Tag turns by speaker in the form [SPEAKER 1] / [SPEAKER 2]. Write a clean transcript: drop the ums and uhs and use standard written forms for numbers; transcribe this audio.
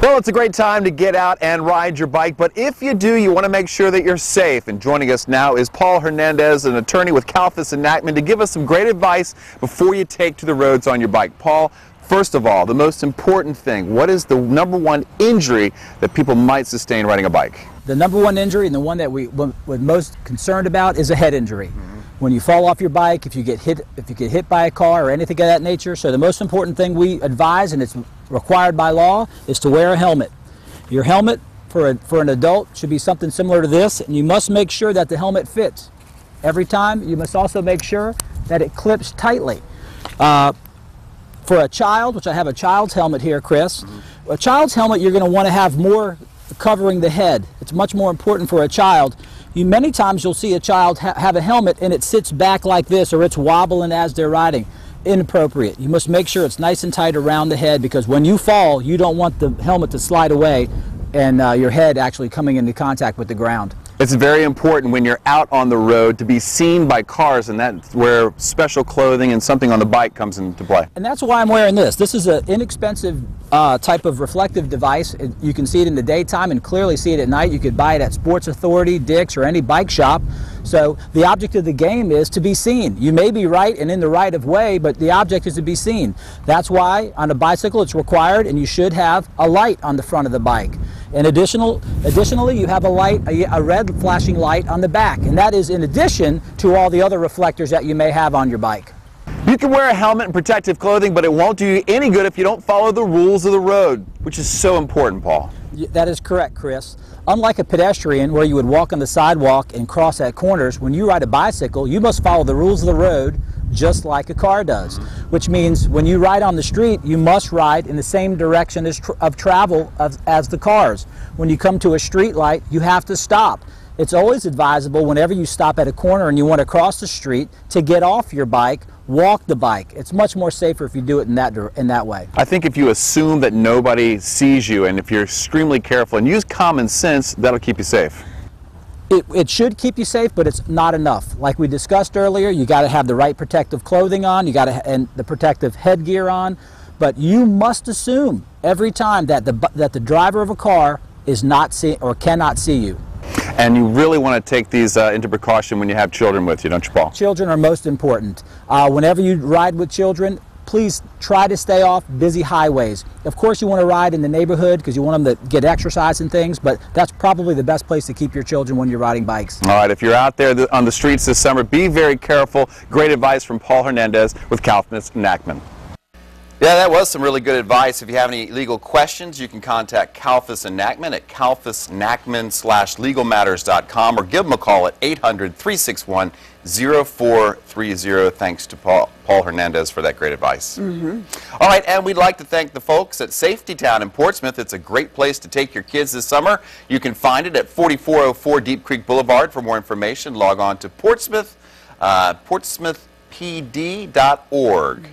[SPEAKER 1] Well, it's a great time to get out and ride your bike, but if you do, you want to make sure that you're safe. And joining us now is Paul Hernandez, an attorney with Kalfas and Nachman, to give us some great advice before you take to the roads on your bike. Paul, first of all, the most important thing, what is the #1 injury that people might sustain riding a bike?
[SPEAKER 2] The #1 injury, and the one that we're most concerned about, is a head injury. When you fall off your bike, if you get hit by a car or anything of that nature. So the most important thing we advise, and it's required by law, is to wear a helmet. Your helmet for an adult should be something similar to this, and you must make sure that the helmet fits. Every time, you must also make sure that it clips tightly. For a child, which I have a child's helmet here, Chris, a child's helmet, you're going to want to have more covering the head. It's much more important for a child. Many times you'll see a child have a helmet and it sits back like this, or it's wobbling as they're riding. Inappropriate. You must make sure it's nice and tight around the head, because when you fall, you don't want the helmet to slide away and your head actually coming into contact with the ground.
[SPEAKER 1] It's very important when you're out on the road to be seen by cars, and that's where special clothing and something on the bike comes into play.
[SPEAKER 2] And that's why I'm wearing this. This is an inexpensive type of reflective device. You can see it in the daytime and clearly see it at night. You could buy it at Sports Authority, Dick's, or any bike shop. So the object of the game is to be seen. You may be right and in the right of way, but the object is to be seen. That's why on a bicycle it's required, and you should have a light on the front of the bike. And additionally, you have a red flashing light on the back, and that is in addition to all the other reflectors that you may have on your bike.
[SPEAKER 1] You can wear a helmet and protective clothing, but it won't do you any good if you don't follow the rules of the road, which is so important, Paul.
[SPEAKER 2] That is correct, Chris. Unlike a pedestrian, where you would walk on the sidewalk and cross at corners, when you ride a bicycle, you must follow the rules of the road just like a car does, which means when you ride on the street, you must ride in the same direction of travel as the cars. When you come to a street light, you have to stop. It's always advisable, whenever you stop at a corner and you want to cross the street, to get off your bike, walk the bike. It's much more safer if you do it in that way.
[SPEAKER 1] I think if you assume that nobody sees you, and if you're extremely careful and use common sense, that'll keep you safe.
[SPEAKER 2] It should keep you safe, but it's not enough. Like we discussed earlier, you got to have the right protective clothing on, and the protective headgear on, but you must assume every time that the driver of a car is not see or cannot see you.
[SPEAKER 1] And you really want to take these into precaution when you have children with you, don't you, Paul?
[SPEAKER 2] Children are most important. Whenever you ride with children, please try to stay off busy highways. Of course, you want to ride in the neighborhood because you want them to get exercise and things, but that's probably the best place to keep your children when you're riding bikes.
[SPEAKER 1] All right, if you're out there on the streets this summer, be very careful. Great advice from Paul Hernandez with Kalfas and Nachman. Yeah, that was some really good advice. If you have any legal questions, you can contact Kalfas and Nachman at kalfasnachman.com/legalmatters.com, or give them a call at 800-361-0430. Thanks to Paul Hernandez for that great advice. All right, and we'd like to thank the folks at Safety Town in Portsmouth. It's a great place to take your kids this summer. You can find it at 4404 Deep Creek Boulevard. For more information, log on to portsmouthpd.org.